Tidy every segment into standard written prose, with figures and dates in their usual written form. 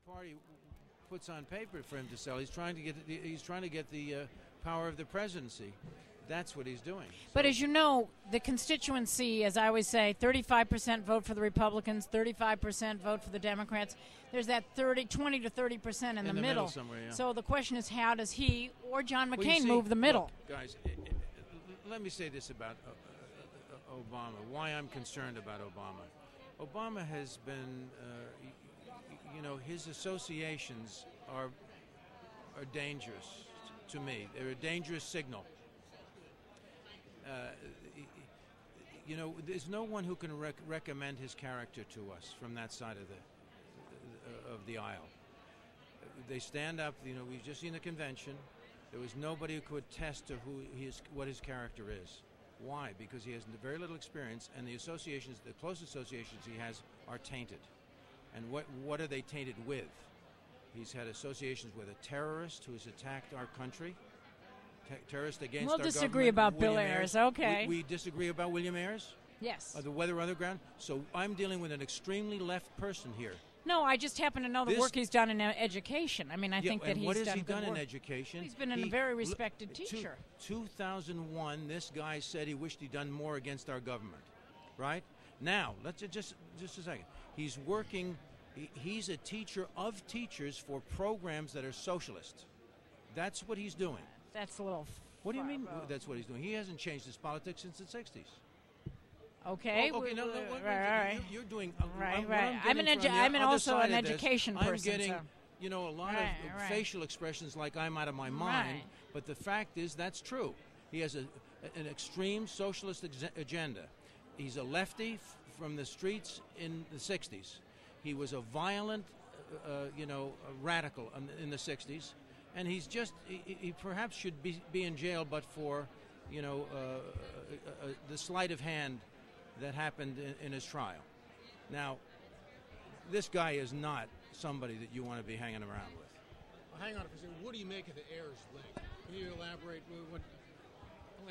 party puts on paper for him to sell. He's trying to get the power of the presidency. That's what he's doing. But as you know, the constituency, as I always say, 35% vote for the Republicans, 35% vote for the Democrats. There's that 20 to 30% in the middle. Somewhere, yeah. So the question is, how does he or John McCain Well, move the middle? Look, guys, let me say this about Obama, why I'm concerned about Obama. Obama has been, his associations are dangerous to me. They're a dangerous signal. There's no one who can recommend his character to us from that side of the aisle. They stand up. We've just seen the convention. There was nobody who could attest to what his character is. Why? Because he has very little experience, and the close associations he has, are tainted. And what are they tainted with? He's had associations with a terrorist who has attacked our country. Terrorist against our government. We'll disagree about Bill Ayers, okay. We disagree about William Ayers? Yes. The Weather Underground? So I'm dealing with an extremely left person here. No, I just happen to know the work he's done in education. I mean, I think that he's done what has he good done work. in education? He's been a very respected teacher. 2001, this guy said he wished he'd done more against our government, right? Now, let's just a second. He's working, he's a teacher of teachers for programs that are socialist. That's what he's doing. That's a little. What do you mean? That's what he's doing. He hasn't changed his politics since the '60s. Okay. Okay. No. Right. You're doing. Right. I'm also an education person. I'm getting, a lot of facial expressions like I'm out of my mind. Right. But the fact is, that's true. He has an extreme socialist agenda. He's a lefty from the streets in the '60s. He was a violent, radical in the '60s. And he's he perhaps should be in jail, but for, the sleight of hand that happened in his trial. Now, this guy is not somebody that you want to be hanging around with. Well, hang on a second. What do you make of the Ayers link? Can you elaborate?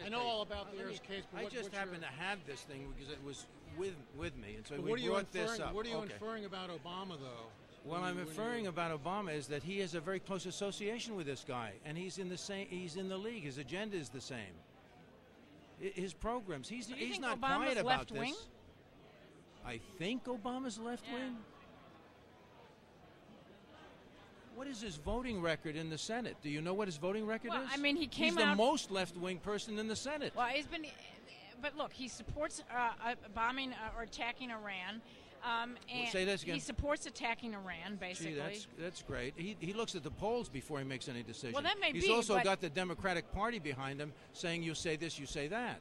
I know all about the Ayers case, but I just happened to have this thing because it was with me, and so we brought this up. What are you inferring about Obama, though? What I'm inferring about Obama is that he has a very close association with this guy, and he's in the league. His agenda is the same. His programs. He's not Obama's quiet about left this. Wing? I think Obama's left wing. What is his voting record in the Senate? Do you know what his voting record is? I mean, he's the most left-wing person in the Senate. Well, he's been, but look, he supports bombing or attacking Iran. Say this again. He supports attacking Iran, basically. Gee, that's great. He looks at the polls before he makes any decision. Well, that may He's also got the Democratic Party behind him saying, you say this, you say that.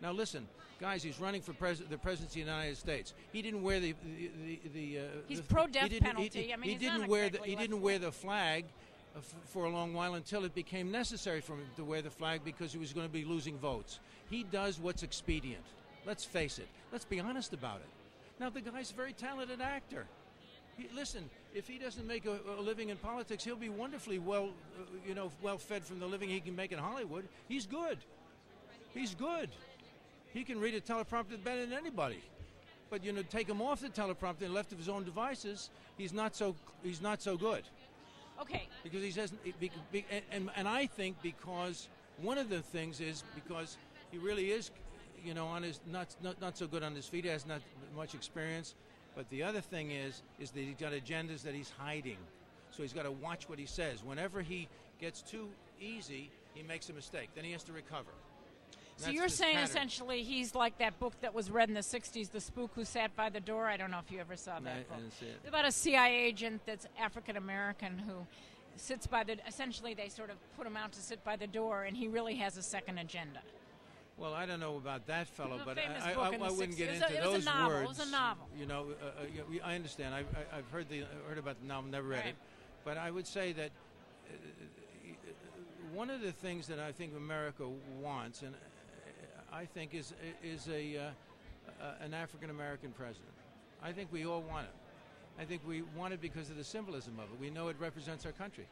Now, listen, guys, he's running for the presidency of the United States. He didn't wear the he's pro-death penalty. He didn't wear the flag for a long while until it became necessary for him to wear the flag because he was going to be losing votes. He does what's expedient. Let's face it. Let's be honest about it. Now, the guy's a very talented actor. Listen, if he doesn't make a living in politics, he'll be wonderfully well fed from the living he can make in Hollywood. He's good. He's good. He can read a teleprompter better than anybody. But take him off the teleprompter and left to his own devices, he's not so good. Okay. Because he says, and I think because one of the things is because he really is. On his not so good on his feet. He has not much experience. But the other thing is that he's got agendas that he's hiding. So he's got to watch what he says. Whenever he gets too easy, he makes a mistake. Then he has to recover. So you're saying essentially he's like that book that was read in the '60s, The Spook Who Sat by the Door. I don't know if you ever saw that book. I didn't see it. It's about a CIA agent that's African American who sits by essentially they sort of put him out to sit by the door, and he really has a second agenda. Well, I don't know about that fellow, but I wouldn't get into those words. It was a novel. I understand. I've heard about the novel, never read it. But I would say that one of the things that I think America wants, and I think is an African American president. I think we all want it. I think we want it because of the symbolism of it. We know it represents our country.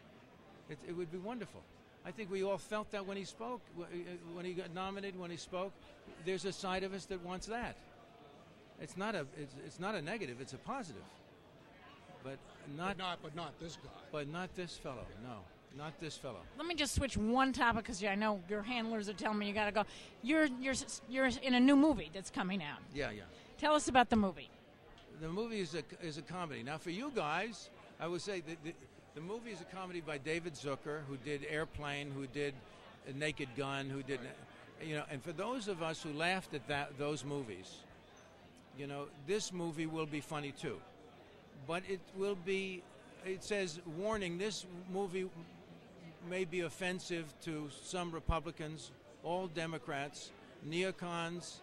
It would be wonderful. I think we all felt that when he spoke, when he got nominated, when he spoke. There's a side of us that wants that. It's not a negative; it's a positive. But But not this guy. But not this fellow. No, not this fellow. Let me just switch one topic because I know your handlers are telling me you got to go. You're in a new movie that's coming out. Yeah. Tell us about the movie. The movie is a comedy. Now, for you guys, I would say the movie is a comedy by David Zucker, who did Airplane, who did Naked Gun, who did, and for those of us who laughed at those movies, this movie will be funny too. But it says, warning, this movie may be offensive to some Republicans, all Democrats, neocons,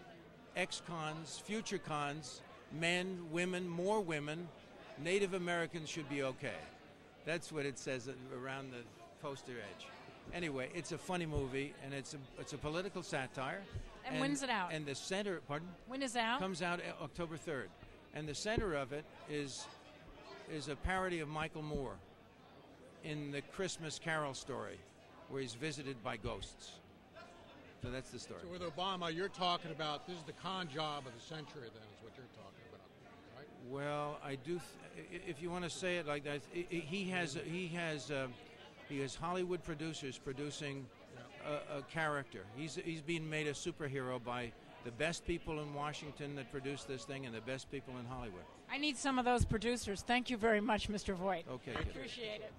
ex-cons, future cons, men, women, more women, Native Americans should be okay. That's what it says around the poster edge. Anyway, it's a funny movie, and it's a political satire. And when's it out? And the center, pardon? When is it out? Comes out October 3rd. And the center of it is a parody of Michael Moore in the Christmas Carol story, where he's visited by ghosts. So that's the story. So with Obama, you're talking about, this is the con job of the century, then, is what you're talking about, right? Well, I do. If you want to say it like that, he has Hollywood producers producing a character. He's being made a superhero by the best people in Washington that produce this thing and the best people in Hollywood. I need some of those producers. Thank you very much, Mr. Voight. Okay. Appreciate it.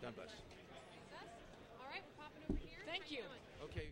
God bless. All right, we're popping over here. Thank you. Okay.